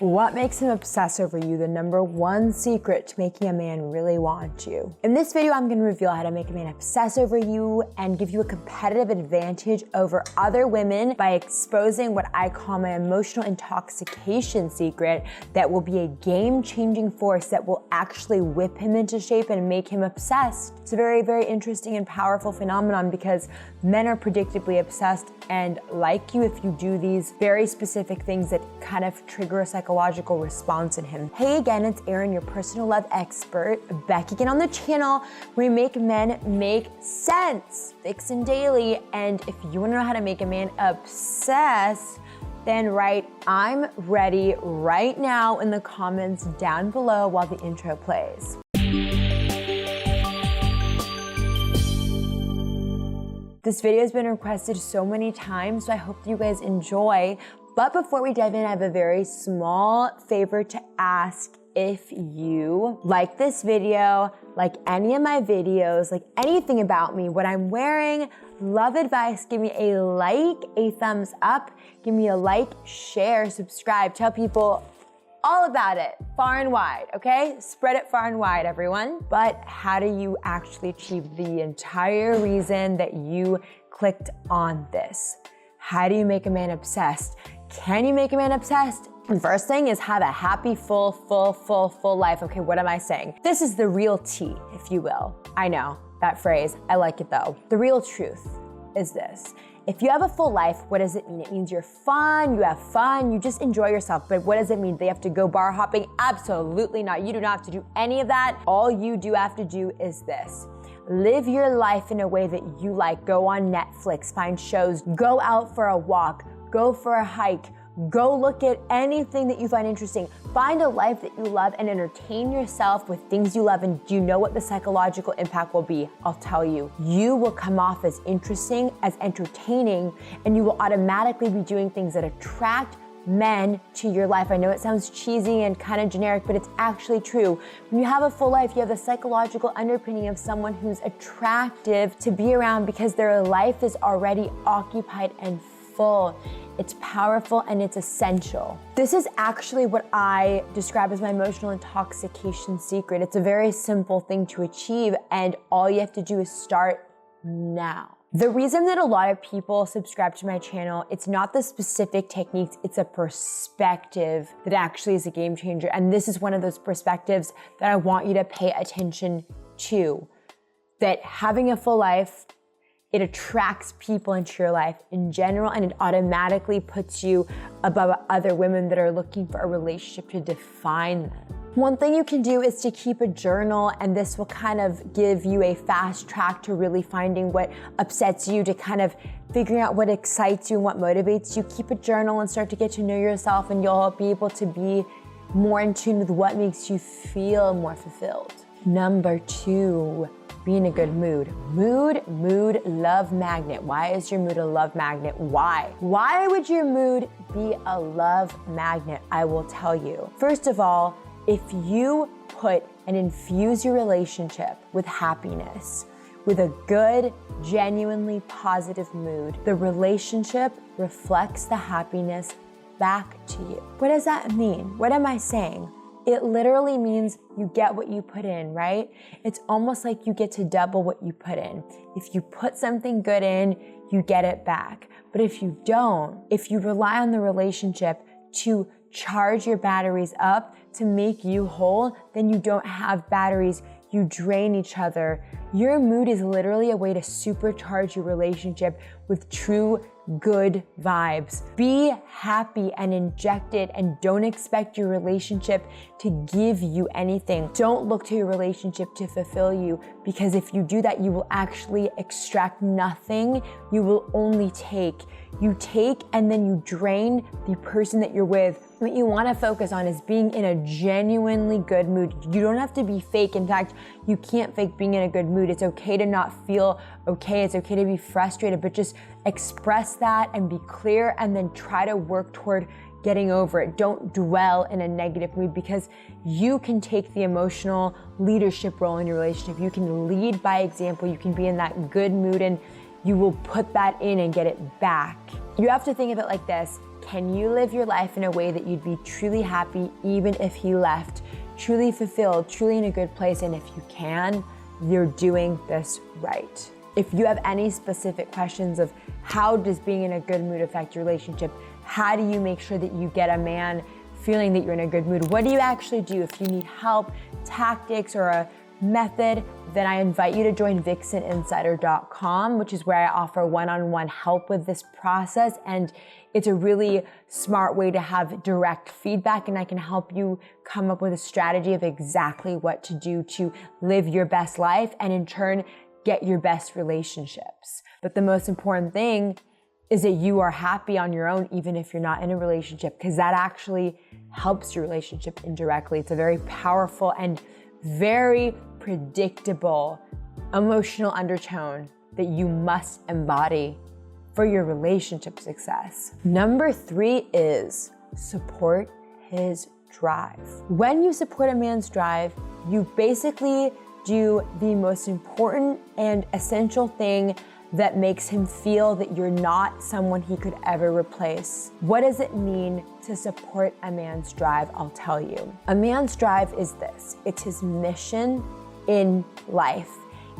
What makes him obsess over you? The #1 secret to making a man really want you. In this video, I'm gonna reveal how to make a man obsess over you and give you a competitive advantage over other women by exposing what I call my emotional intoxication secret that will be a game-changing force that will actually whip him into shape and make him obsessed. It's a very, very interesting and powerful phenomenon because men are predictably obsessed and like you if you do these very specific things that kind of trigger a psychological response in him. Hey again, it's Erin, your personal love expert, back again on the channel where we make men make sense, fixin' daily. And if you wanna know how to make a man obsess, then write "I'm ready" right now in the comments down below while the intro plays. This video has been requested so many times, so I hope you guys enjoy. But before we dive in, I have a very small favor to ask. If you like this video, like any of my videos, like anything about me, what I'm wearing, love advice, give me a like, a thumbs up, give me a like, share, subscribe, tell people all about it, far and wide, okay? Spread it far and wide, everyone. But how do you actually achieve the entire reason that you clicked on this? How do you make a man obsessed? Can you make a man obsessed? And first thing is have a happy, full life. Okay, what am I saying? This is the real tea, if you will. I know, that phrase, I like it though. The real truth is this. If you have a full life, what does it mean? It means you're fun, you have fun, you just enjoy yourself. But what does it mean? They have to go bar hopping? Absolutely not. You do not have to do any of that. All you do have to do is this. Live your life in a way that you like. Go on Netflix, find shows, go out for a walk, go for a hike, go look at anything that you find interesting. Find a life that you love and entertain yourself with things you love. And do you know what the psychological impact will be? I'll tell you. You will come off as interesting, as entertaining, and you will automatically be doing things that attract men to your life. I know it sounds cheesy and kind of generic, but it's actually true. When you have a full life, you have the psychological underpinning of someone who's attractive to be around because their life is already occupied and full. It's powerful and it's essential. This is actually what I describe as my emotional intoxication secret. It's a very simple thing to achieve and all you have to do is start now. The reason that a lot of people subscribe to my channel, it's not the specific techniques, it's a perspective that actually is a game changer. And this is one of those perspectives that I want you to pay attention to. That having a full life, it attracts people into your life in general and it automatically puts you above other women that are looking for a relationship to define them. One thing you can do is to keep a journal, and this will kind of give you a fast track to really finding what upsets you, to kind of figuring out what excites you and what motivates you. Keep a journal and start to get to know yourself and you'll be able to be more in tune with what makes you feel more fulfilled. #2, be in a good mood. Mood, love magnet. Why is your mood a love magnet? Why? Why would your mood be a love magnet? I will tell you. First of all, if you put and infuse your relationship with happiness, with a good, genuinely positive mood, the relationship reflects the happiness back to you. What does that mean? What am I saying? It literally means you get what you put in, right? It's almost like you get to double what you put in. If you put something good in, you get it back. But if you don't, if you rely on the relationship to charge your batteries up, to make you whole, then you don't have batteries. You drain each other. Your mood is literally a way to supercharge your relationship with true good vibes. Be happy and inject it, and don't expect your relationship to give you anything. Don't look to your relationship to fulfill you, because if you do that, you will actually extract nothing. You will only take. You take and then you drain the person that you're with. What you want to focus on is being in a genuinely good mood. You don't have to be fake. In fact, you can't fake being in a good mood. It's okay to not feel okay. It's okay to be frustrated, but just express that and be clear and then try to work toward getting over it. Don't dwell in a negative mood, because you can take the emotional leadership role in your relationship. You can lead by example. You can be in that good mood and you will put that in and get it back. You have to think of it like this. Can you live your life in a way that you'd be truly happy even if he left, truly fulfilled, truly in a good place? And if you can, you're doing this right. If you have any specific questions of how does being in a good mood affect your relationship, how do you make sure that you get a man feeling that you're in a good mood, what do you actually do? If you need help, tactics, or a method, then I invite you to join vixeninsider.com, which is where I offer one-on-one help with this process. And it's a really smart way to have direct feedback, and I can help you come up with a strategy of exactly what to do to live your best life and in turn get your best relationships. But the most important thing is that you are happy on your own, even if you're not in a relationship, because that actually helps your relationship indirectly. It's a very powerful and very predictable emotional undertone that you must embody for your relationship success. Number 3 is support his drive. When you support a man's drive, you basically do the most important and essential thing that makes him feel that you're not someone he could ever replace. What does it mean to support a man's drive? I'll tell you. A man's drive is this. It's his mission in life.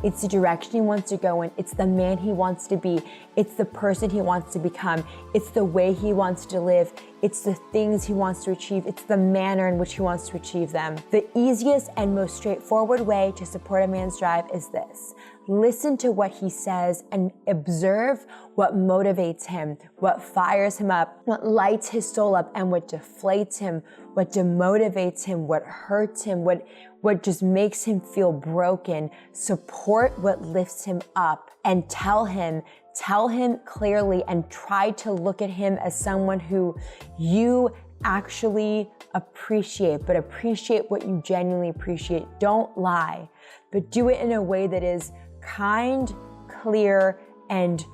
It's the direction he wants to go in. It's the man he wants to be. It's the person he wants to become. It's the way he wants to live. It's the things he wants to achieve. It's the manner in which he wants to achieve them. The easiest and most straightforward way to support a man's drive is this. Listen to what he says and observe what motivates him, what fires him up, what lights his soul up, and what deflates him, what demotivates him, what hurts him, what just makes him feel broken. Support what lifts him up and tell him clearly, and try to look at him as someone who you actually appreciate, but appreciate what you genuinely appreciate. Don't lie, but do it in a way that is kind, clear, and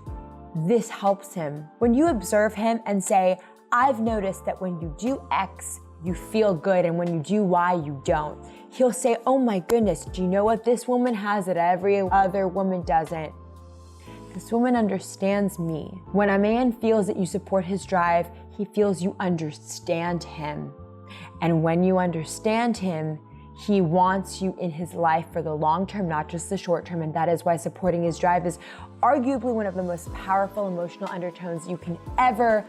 this helps him. When you observe him and say, I've noticed that when you do X, you feel good, and when you do Y, you don't. He'll say, oh my goodness, do you know what this woman has that every other woman doesn't? This woman understands me. When a man feels that you support his drive, he feels you understand him. And when you understand him, he wants you in his life for the long term, not just the short term. And that is why supporting his drive is arguably one of the most powerful emotional undertones you can ever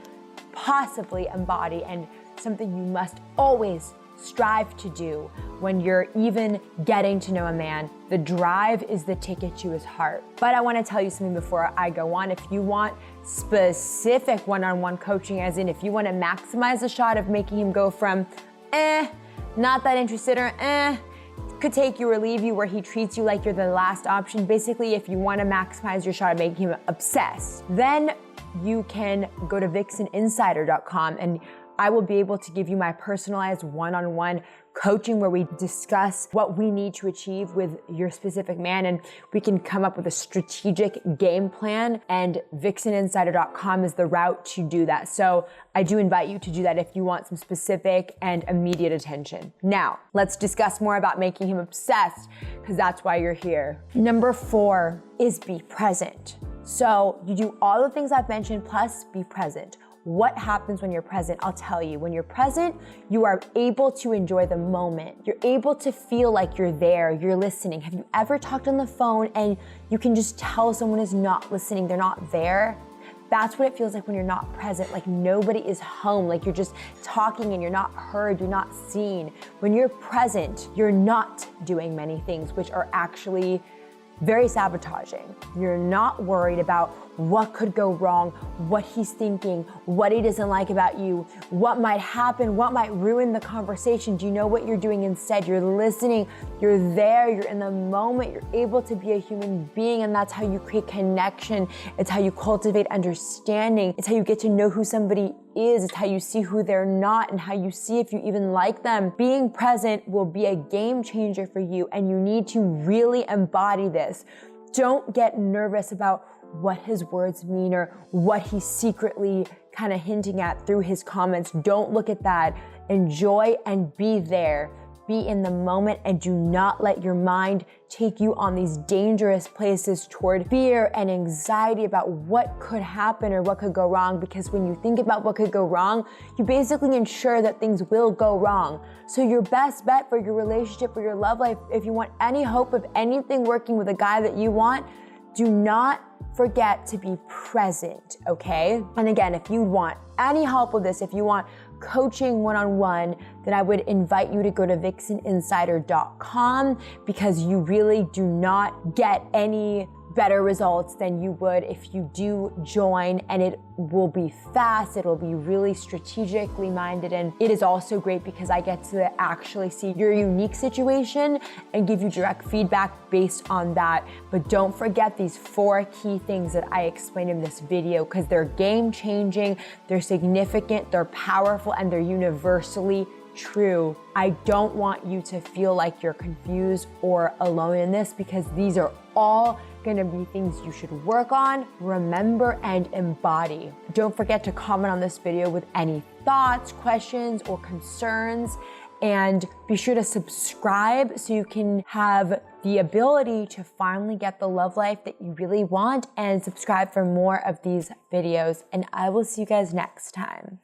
possibly embody, and something you must always strive to do when you're even getting to know a man. The drive is the ticket to his heart. But I want to tell you something before I go on. If you want specific one-on-one coaching, as in if you want to maximize the shot of making him go from not that interested, or could take you or leave you, where he treats you like you're the last option. Basically, if you want to maximize your shot of making him obsessed, then you can go to vixeninsider.com, and I will be able to give you my personalized one-on-one coaching where we discuss what we need to achieve with your specific man, and we can come up with a strategic game plan, and vixeninsider.com is the route to do that. So I do invite you to do that if you want some specific and immediate attention. Now, let's discuss more about making him obsessed, because that's why you're here. Number 4 is be present. So you do all the things I've mentioned, plus be present. What happens when you're present? I'll tell you. When you're present, you are able to enjoy the moment. You're able to feel like you're there, you're listening. Have you ever talked on the phone and you can just tell someone is not listening, they're not there? That's what it feels like when you're not present, like nobody is home, like you're just talking and you're not heard, you're not seen. When you're present, you're not doing many things which are actually very sabotaging. You're not worried about what could go wrong, what he's thinking, what he doesn't like about you, what might happen, what might ruin the conversation. Do you know what you're doing instead? You're listening, you're there, you're in the moment, you're able to be a human being, and that's how you create connection. It's how you cultivate understanding. It's how you get to know who somebody is. It's how you see who they're not, and how you see if you even like them. Being present will be a game changer for you, and you need to really embody this. Don't get nervous about what his words mean or what he's secretly kind of hinting at through his comments. Don't look at that. Enjoy and be there. be in the moment and do not let your mind take you on these dangerous places toward fear and anxiety about what could happen or what could go wrong, because when you think about what could go wrong, you basically ensure that things will go wrong. So your best bet for your relationship, for your love life, if you want any hope of anything working with a guy that you want, do not forget to be present, okay? And again, if you want any help with this, if you want coaching one-on-one, then I would invite you to go to vixeninsider.com, because you really do not get any better results than you would if you do join, and it will be fast, it'll be really strategically minded, and it is also great because I get to actually see your unique situation and give you direct feedback based on that. But don't forget these 4 key things that I explained in this video, because they're game-changing, they're significant, they're powerful, and they're universally true. I don't want you to feel like you're confused or alone in this, because these are all gonna be things you should work on, remember, and embody. Don't forget to comment on this video with any thoughts, questions, or concerns, and be sure to subscribe so you can have the ability to finally get the love life that you really want, and subscribe for more of these videos, and I will see you guys next time.